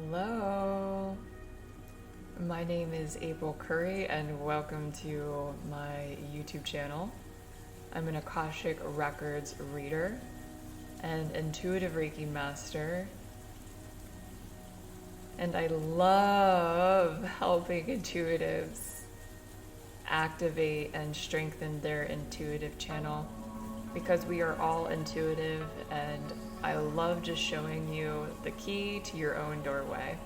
Hello, my name is April Curry and welcome to my YouTube channel. I'm an Akashic Records reader and intuitive Reiki master, and I love helping intuitives activate and strengthen their intuitive channel because we are all intuitive, and I love just showing you the key to your own doorway.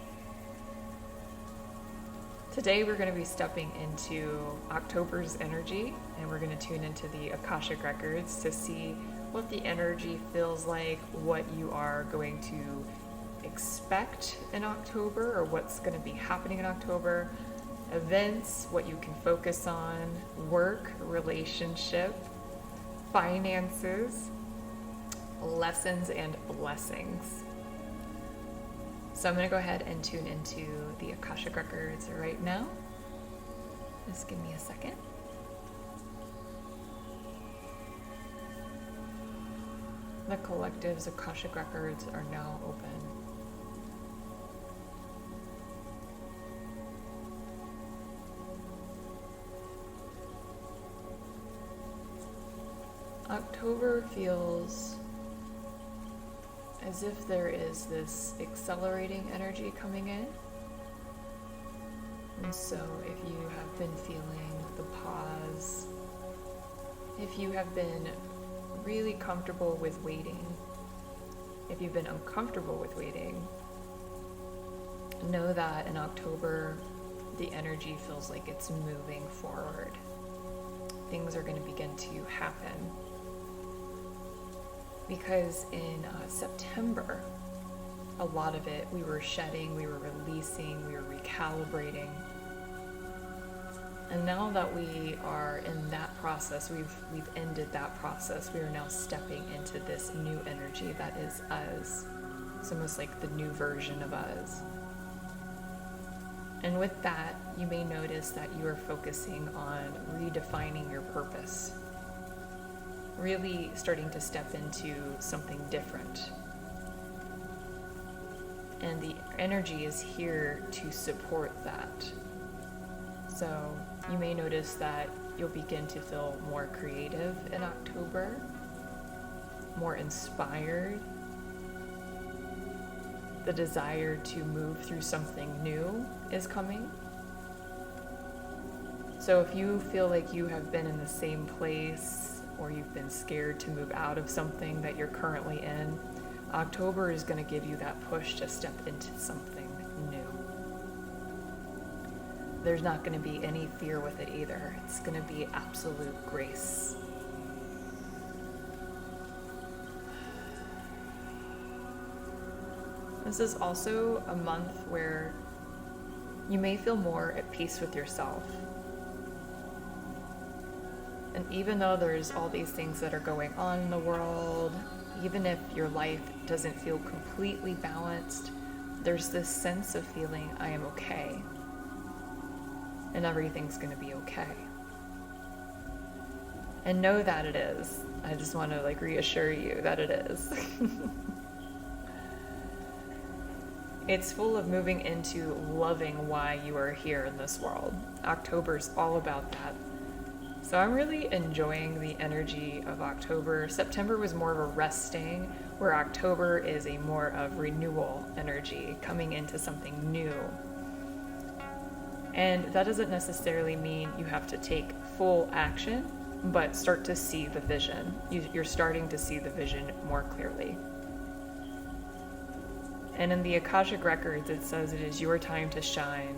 Today we're going to be stepping into October's energy, and we're going to tune into the Akashic Records to see what the energy feels like, what you are going to expect in October, or what's going to be happening in October, events, what you can focus on, work, relationship, finances, lessons, and blessings. So I'm going to go ahead and tune into the Akashic Records right now. Just give me a second. The collective's Akashic Records are now open. October feels as if there is this accelerating energy coming in. And so if you have been feeling the pause, if you have been really comfortable with waiting, if you've been uncomfortable with waiting, know that in October, the energy feels like it's moving forward. Things are going to begin to happen. Because in September, a lot of it, we were shedding, we were releasing, we were recalibrating. And now that we are in that process, we've ended that process. We are now stepping into this new energy that is us. It's almost like the new version of us. And with that, you may notice that you are focusing on redefining your purpose. Really starting to step into something different. And the energy is here to support that. So you may notice that you'll begin to feel more creative in October, more inspired. The desire to move through something new is coming. So if you feel like you have been in the same place, or you've been scared to move out of something that you're currently in, October is going to give you that push to step into something new. There's not going to be any fear with it either. It's going to be absolute grace. This is also a month where you may feel more at peace with yourself. And even though there's all these things that are going on in the world, even if your life doesn't feel completely balanced, there's this sense of feeling, I am okay. And everything's going to be okay. And know that it is. I just want to reassure you that it is. It's full of moving into loving why you are here in this world. October's all about that. So I'm really enjoying the energy of October. September was more of a resting, where October is a more of renewal energy, coming into something new. And that doesn't necessarily mean you have to take full action, but start to see the vision. You're starting to see the vision more clearly. And in the Akashic Records, it says it is your time to shine.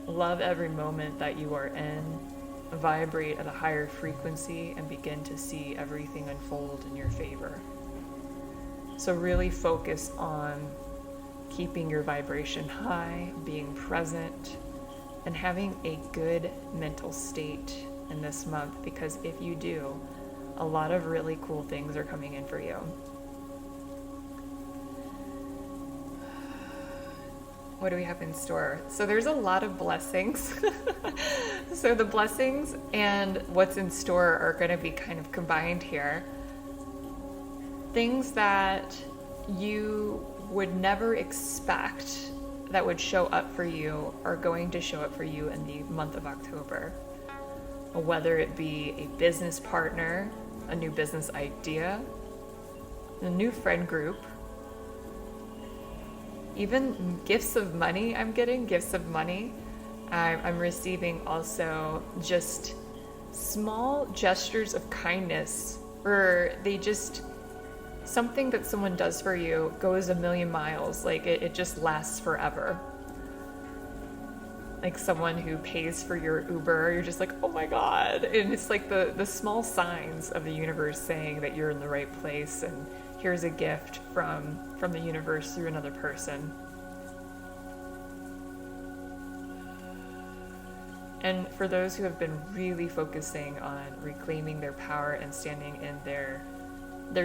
Love every moment that you are in. Vibrate at a higher frequency and begin to see everything unfold in your favor. So really focus on keeping your vibration high, being present, and having a good mental state in this month, because if you do, a lot of really cool things are coming in for you. What do we have in store? So there's a lot of blessings. So the blessings and what's in store are going to be kind of combined here. Things that you would never expect that would show up for you are going to show up for you in the month of October. Whether it be a business partner, a new business idea, a new friend group, even gifts of money. I'm getting gifts of money. I'm receiving also just small gestures of kindness, or they just, something that someone does for you goes a million miles. Like it just lasts forever. Like someone who pays for your Uber, you're just like, oh my God. And it's like the small signs of the universe saying that you're in the right place, and here's a gift from the universe through another person. And for those who have been really focusing on reclaiming their power and standing in their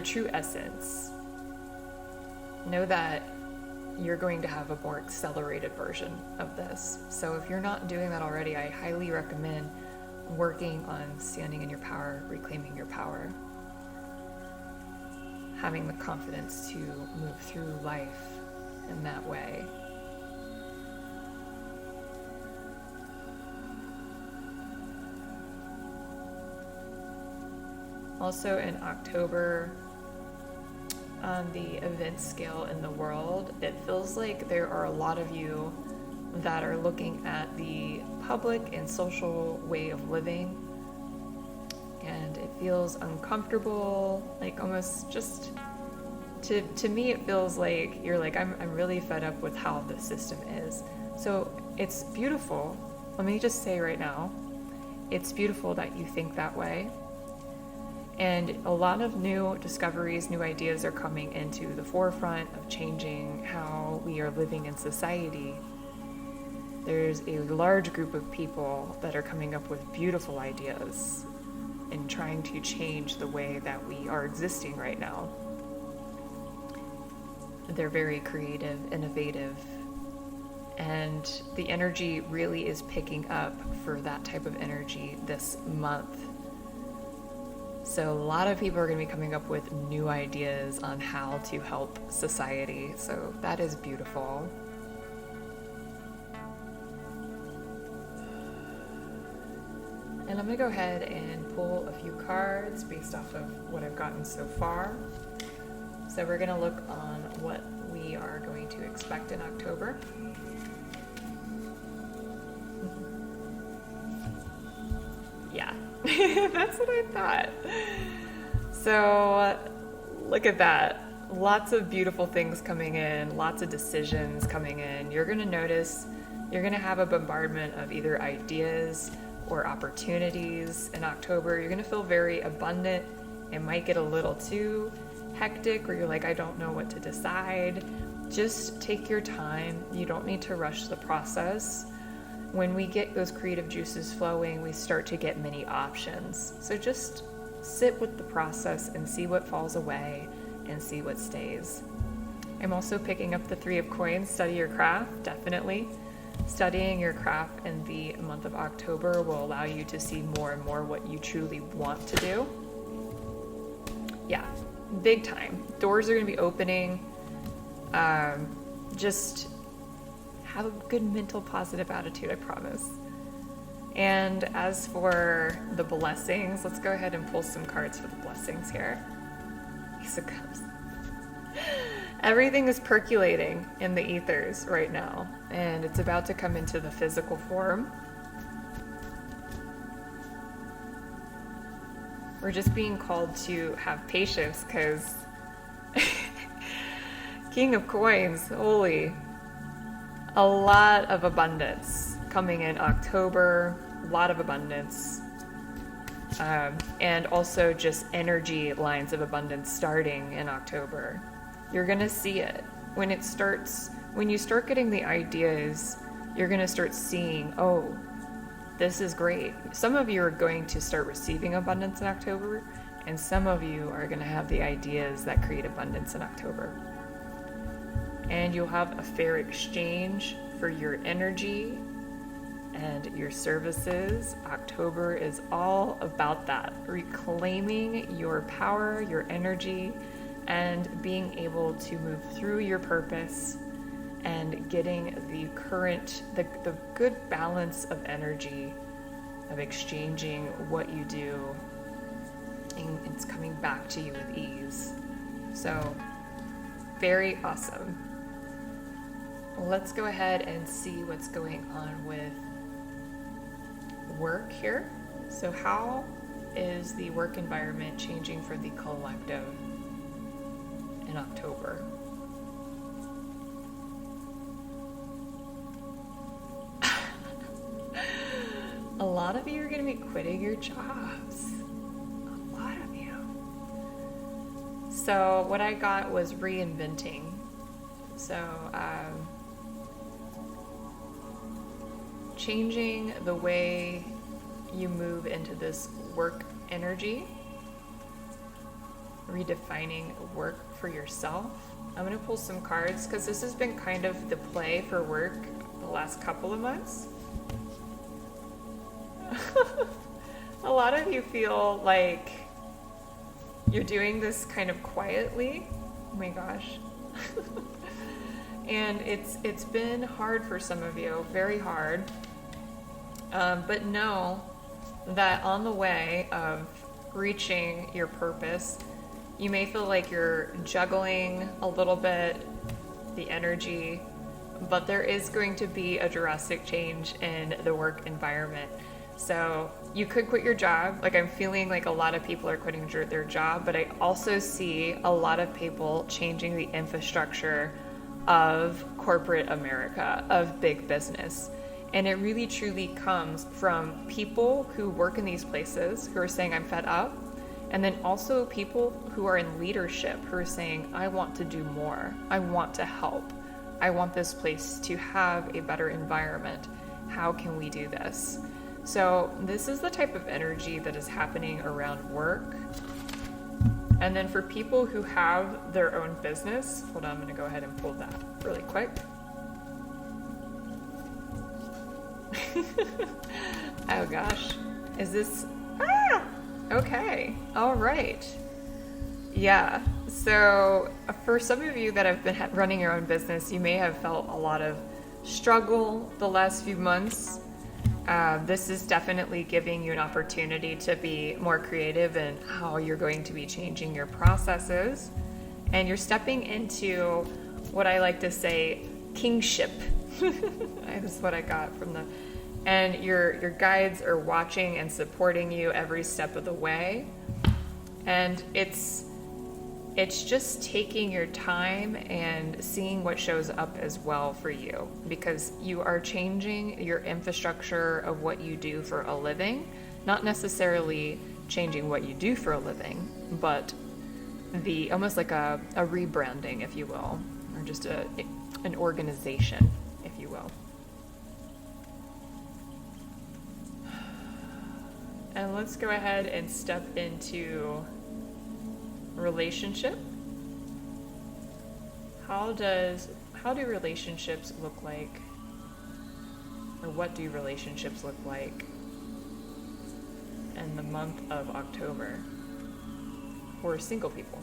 true essence, know that you're going to have a more accelerated version of this. So if you're not doing that already, I highly recommend working on standing in your power, reclaiming your power, having the confidence to move through life in that way. Also in October, on the event scale in the world, it feels like there are a lot of you that are looking at the public and social way of living, and it feels uncomfortable, like almost just, to me it feels like you're like, I'm really fed up with how the system is. So it's beautiful. Let me just say right now, it's beautiful that you think that way. And a lot of new discoveries, new ideas are coming into the forefront of changing how we are living in society. There's a large group of people that are coming up with beautiful ideas and trying to change the way that we are existing right now. They're very creative, innovative, and the energy really is picking up for that type of energy this month. So a lot of people are going to be coming up with new ideas on how to help society. So that is beautiful. And I'm going to go ahead and pull a few cards based off of what I've gotten so far. So we're going to look on what we are going to expect in October. Yeah. That's what I thought. So look at that. Lots of beautiful things coming in, lots of decisions coming in. You're going to notice you're going to have a bombardment of either ideas or opportunities in October. You're going to feel very abundant. It might get a little too hectic where you're like, I don't know what to decide. Just take your time. You don't need to rush the process. When we get those creative juices flowing, we start to get many options. So just sit with the process and see what falls away and see what stays. I'm also picking up the 3 of Coins. Study your craft, definitely. Studying your craft in the month of October will allow you to see more and more what you truly want to do. Yeah, big time. Doors are going to be opening. Just have a good mental positive attitude, I promise. And as for the blessings, let's go ahead and pull some cards for the blessings here. Ace of Cups. Everything is percolating in the ethers right now, and it's about to come into the physical form. We're just being called to have patience because King of Coins, holy. A lot of abundance coming in October, a lot of abundance. And also just energy lines of abundance starting in October. You're going to see it. When you start getting the ideas, you're going to start seeing, oh, this is great. Some of you are going to start receiving abundance in October, and some of you are going to have the ideas that create abundance in October. And you'll have a fair exchange for your energy and your services. October is all about that, reclaiming your power, your energy, and being able to move through your purpose and getting the good balance of energy of exchanging what you do, and it's coming back to you with ease. So very awesome. Let's go ahead and see what's going on with work here. So how is the work environment changing for the collective in October? A lot of you are going to be quitting your jobs. A lot of you. So what I got was reinventing. So changing the way you move into this work energy, redefining work for yourself. I'm going to pull some cards because this has been kind of the play for work the last couple of months. A lot of you feel like you're doing this kind of quietly. Oh my gosh. And it's been hard for some of you, very hard. But know that on the way of reaching your purpose, you may feel like you're juggling a little bit the energy, but there is going to be a drastic change in the work environment. So you could quit your job. Like, I'm feeling like a lot of people are quitting their job, but I also see a lot of people changing the infrastructure of corporate America, of big business. And it really truly comes from people who work in these places who are saying, I'm fed up. And then also people who are in leadership who are saying, I want to do more. I want to help. I want this place to have a better environment. How can we do this? So this is the type of energy that is happening around work. And then for people who have their own business, hold on, I'm going to go ahead and pull that really quick. Oh gosh, is this, okay, all right. Yeah, so for some of you that have been running your own business, you may have felt a lot of struggle the last few months. This is definitely giving you an opportunity to be more creative in how you're going to be changing your processes. And you're stepping into what I like to say, kingship. This is what I got from the... And your guides are watching and supporting you every step of the way. And it's just taking your time and seeing what shows up as well for you, because you are changing your infrastructure of what you do for a living, not necessarily changing what you do for a living, but almost like a rebranding, if you will, or just an organization, if you will. And let's go ahead and step into relationship. How do relationships look like, or what do relationships look like in the month of October for single people?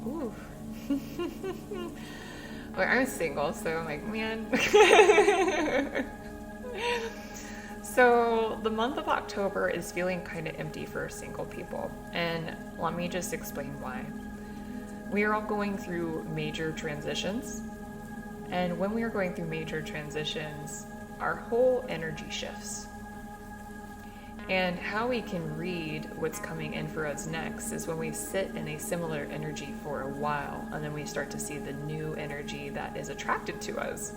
Ooh. Well, I'm single, so I'm like, man. So the month of October is feeling kind of empty for single people. And let me just explain why. We are all going through major transitions. And when we are going through major transitions, our whole energy shifts. And how we can read what's coming in for us next is when we sit in a similar energy for a while, and then we start to see the new energy that is attracted to us.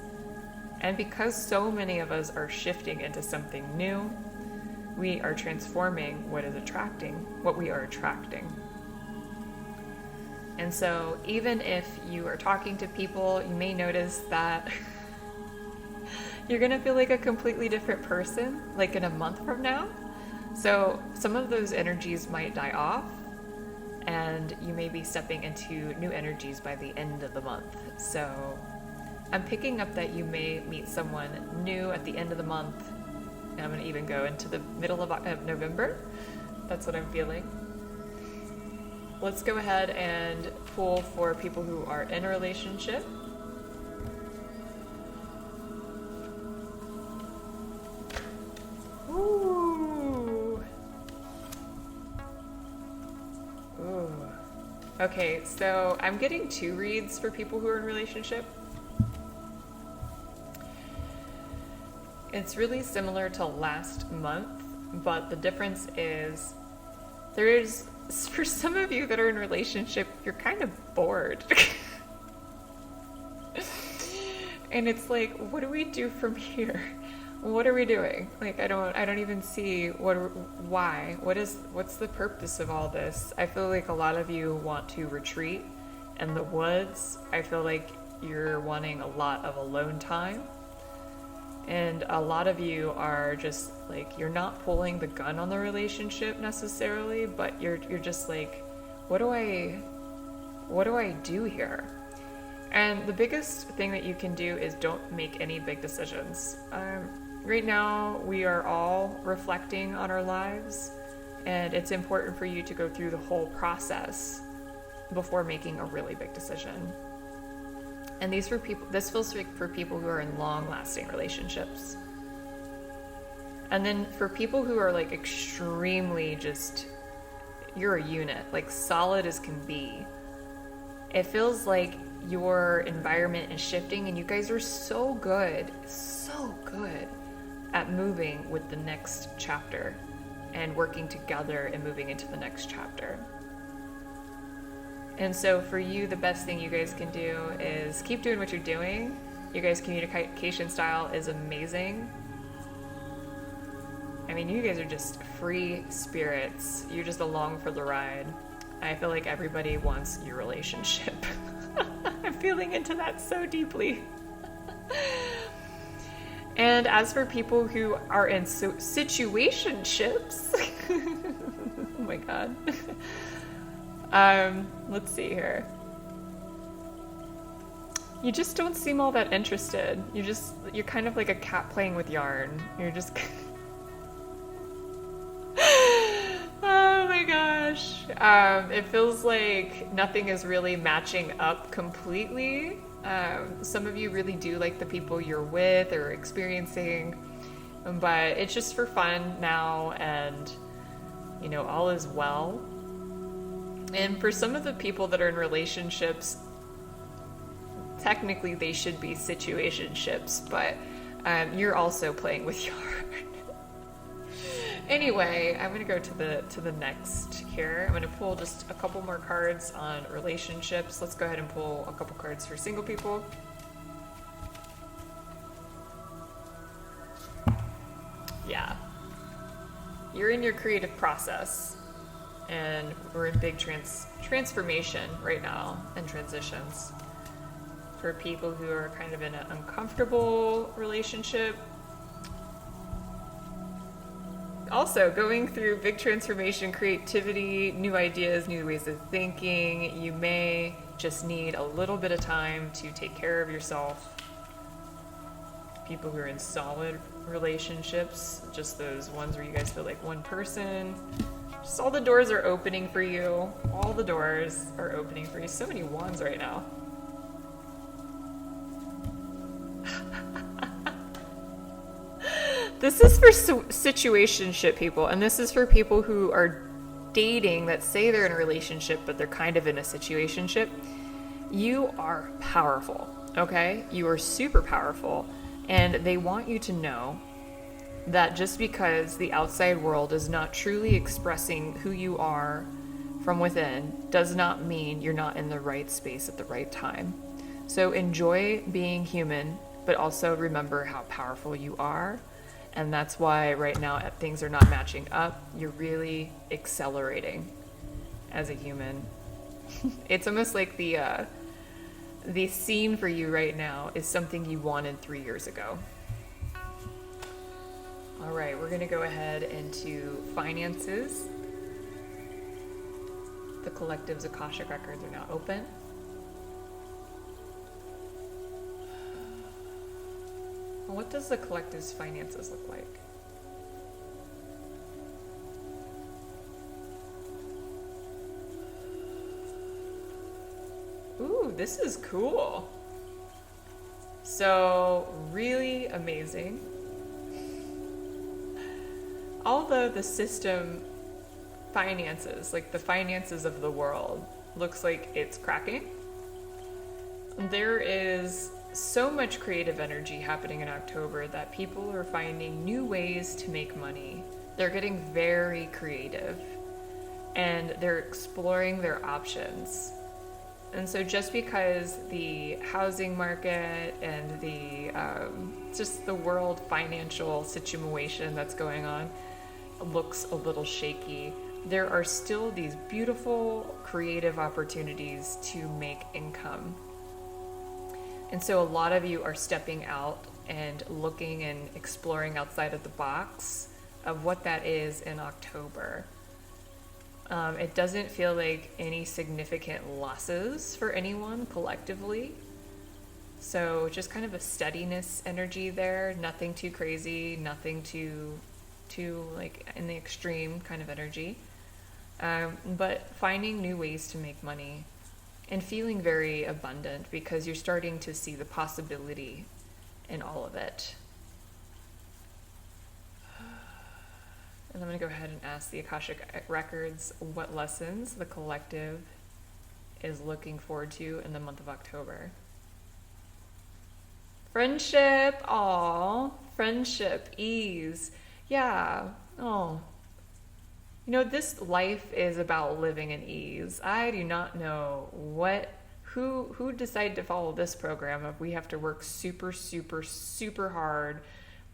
And because so many of us are shifting into something new, we are transforming what we are attracting. And so even if you are talking to people, you may notice that you're going to feel like a completely different person, like in a month from now. So some of those energies might die off, and you may be stepping into new energies by the end of the month. So I'm picking up that you may meet someone new at the end of the month, And I'm going to even go into the middle of November. That's what I'm feeling. Let's go ahead and pull for people who are in a relationship. Ooh. Ooh. Okay, so I'm getting 2 reads for people who are in a relationship. It's really similar to last month, but the difference is for some of you that are in a relationship, you're kind of bored. And it's like, what do we do from here? What are we doing? Like, I don't even see what's the purpose of all this? I feel like a lot of you want to retreat in the woods. I feel like you're wanting a lot of alone time. And a lot of you are just like, you're not pulling the gun on the relationship necessarily, but you're just like, what do I do here? And the biggest thing that you can do is don't make any big decisions. Right now, we are all reflecting on our lives, and it's important for you to go through the whole process before making a really big decision. And this feels like for people who are in long-lasting relationships. And then for people who are like extremely just, you're a unit, like solid as can be. It feels like your environment is shifting, and you guys are so good at moving with the next chapter and working together and moving into the next chapter. And so for you, the best thing you guys can do is keep doing what you're doing. You guys' communication style is amazing. I mean, you guys are just free spirits. You're just along for the ride. I feel like everybody wants your relationship. I'm feeling into that so deeply. And as for people who are in situationships, oh my God. Let's see here. You just don't seem all that interested. You're kind of like a cat playing with yarn. You're just, oh my gosh. It feels like nothing is really matching up completely. Some of you really do like the people you're with or experiencing, but it's just for fun now, and all is well. And for some of the people that are in relationships, technically they should be situationships, but you're also playing with yarn. Anyway, I'm going to go to the next here. I'm going to pull just a couple more cards on relationships. Let's go ahead and pull a couple cards for single people. Yeah. You're in your creative process. And we're in big transformation right now and transitions. For people who are kind of in an uncomfortable relationship, also going through big transformation, creativity, new ideas, new ways of thinking. You may just need a little bit of time to take care of yourself. People who are in solid relationships, just those ones where you guys feel like one person. Just all the doors are opening for you. All the doors are opening for you. So many wands right now. This is for situationship people, and this is for people who are dating that say they're in a relationship, but they're kind of in a situationship. You are powerful, okay? You are super powerful, and they want you to know that just because the outside world is not truly expressing who you are from within does not mean you're not in the right space at the right time. So enjoy being human, but also remember how powerful you are. And that's why right now things are not matching up. You're really accelerating as a human. It's almost like the scene for you right now is something you wanted 3 years ago. All right, we're going to go ahead into finances. The collective's Akashic records are now open. What does the collective's finances look like? Ooh, this is cool. So, really amazing. Although the system finances, like the finances of the world, looks like it's cracking, there is so much creative energy happening in October that people are finding new ways to make money. They're getting very creative and they're exploring their options. And so just because the housing market and the just the world financial situation that's going on looks a little shaky, there are still these beautiful creative opportunities to make income. And so a lot of you are stepping out and looking and exploring outside of the box of what that is in October. It doesn't feel like any significant losses for anyone collectively. So just kind of a steadiness energy there, nothing too crazy, nothing too like in the extreme kind of energy. But finding new ways to make money and feeling very abundant because you're starting to see the possibility in all of it. And I'm going to go ahead and ask the Akashic Records what lessons the collective is looking forward to in the month of October. Friendship, aw, friendship, ease, yeah, oh. You know, this life is about living in ease. I do not know who decided to follow this program if we have to work super, super, super hard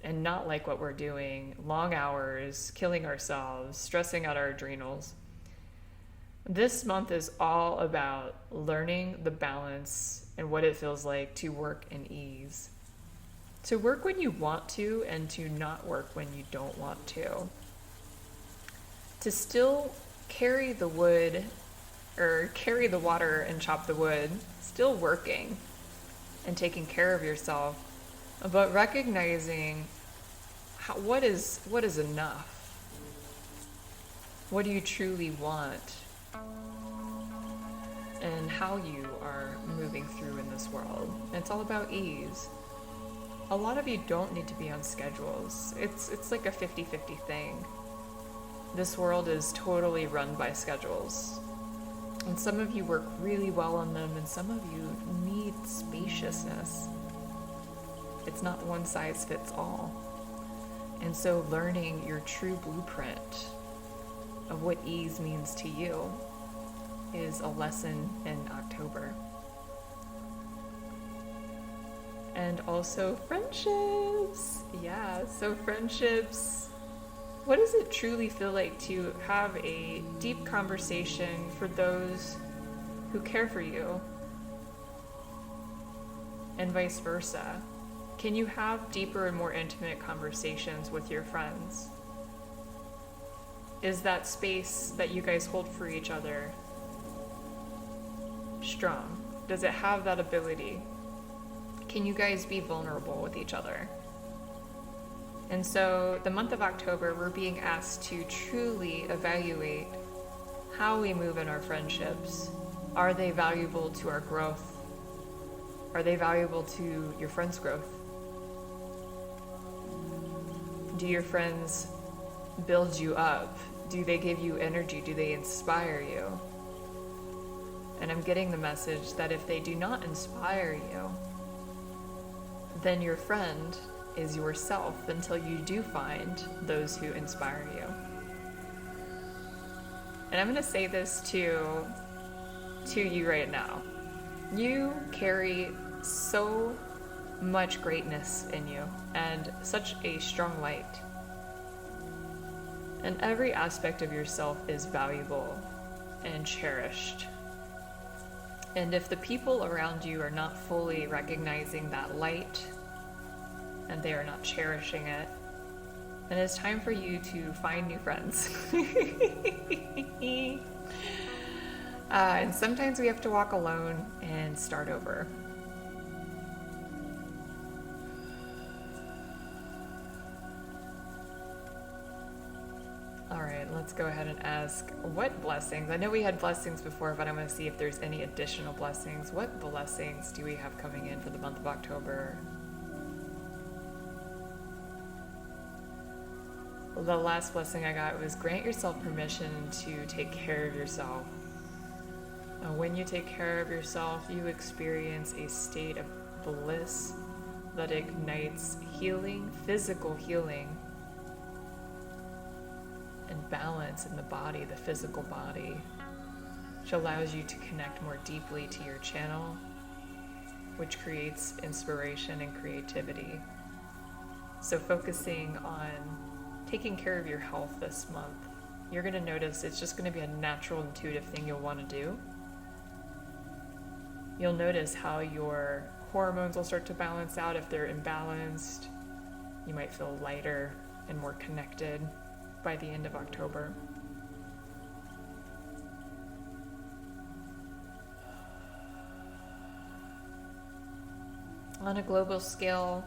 and not like what we're doing, long hours, killing ourselves, stressing out our adrenals. This month is all about learning the balance and what it feels like to work in ease. To work when you want to and to not work when you don't want to. To still carry the wood or carry the water and chop the wood, still working and taking care of yourself, but recognizing what is enough. What do you truly want? And how you are moving through in this world. And it's all about ease. A lot of you don't need to be on schedules. It's like a 50-50 thing. This world is totally run by schedules. And some of you work really well on them, and some of you need spaciousness. It's not one size fits all. And so learning your true blueprint of what ease means to you is a lesson in October. And also friendships. Yeah, so friendships. What does it truly feel like to have a deep conversation for those who care for you? And vice versa. Can you have deeper and more intimate conversations with your friends? Is that space that you guys hold for each other strong? Does it have that ability? Can you guys be vulnerable with each other? And so the month of October, we're being asked to truly evaluate how we move in our friendships. Are they valuable to our growth? Are they valuable to your friends' growth? Do your friends build you up? Do they give you energy? Do they inspire you? And I'm getting the message that if they do not inspire you, then your friend is yourself until you do find those who inspire you. And I'm going to say this to you right now. You carry so much greatness in you and such a strong light. And every aspect of yourself is valuable and cherished. And if the people around you are not fully recognizing that light and they are not cherishing it, then it's time for you to find new friends. And sometimes we have to walk alone and start over. All right, let's go ahead and ask what blessings. I know we had blessings before, but I'm going to see if there's any additional blessings. What blessings do we have coming in for the month of October? The last blessing I got was grant yourself permission to take care of yourself. When you take care of yourself, you experience a state of bliss that ignites healing, physical healing, and balance in the body, the physical body, which allows you to connect more deeply to your channel, which creates inspiration and creativity. So focusing on taking care of your health this month, you're going to notice it's just going to be a natural, intuitive thing you'll want to do. You'll notice how your hormones will start to balance out if they're imbalanced. You might feel lighter and more connected by the end of October. On a global scale,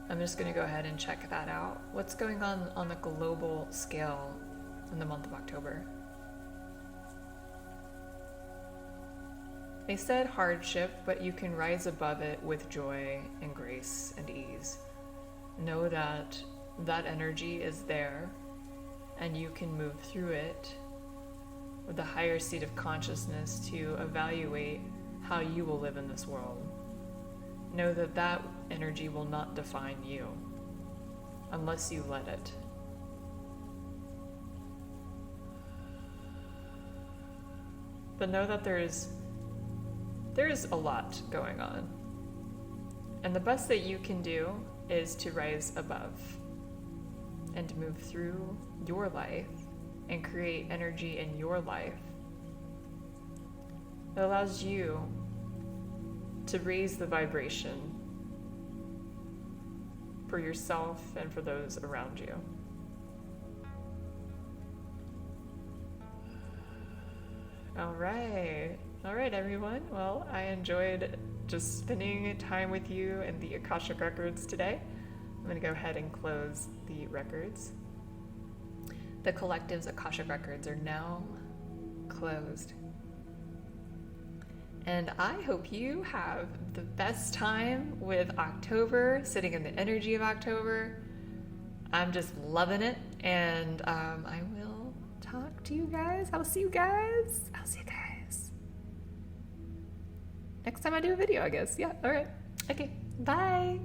I'm just going to go ahead and check that out. What's going on the global scale in the month of October? They said hardship, but you can rise above it with joy and grace and ease. Know that that energy is there and you can move through it with a higher state of consciousness to evaluate how you will live in this world. Know that that energy will not define you unless you let it. But know that there is a lot going on. And the best that you can do is to rise above and move through your life and create energy in your life that allows you to raise the vibration for yourself and for those around you. All right, everyone. Well, I enjoyed just spending time with you and the Akashic Records today. I'm going to go ahead and close the records. The collective's Akashic Records are now closed. And I hope you have the best time with October, sitting in the energy of October. I'm just loving it. And I will talk to you guys. I'll see you guys next time I do a video, I guess. Yeah, all right. Okay, bye.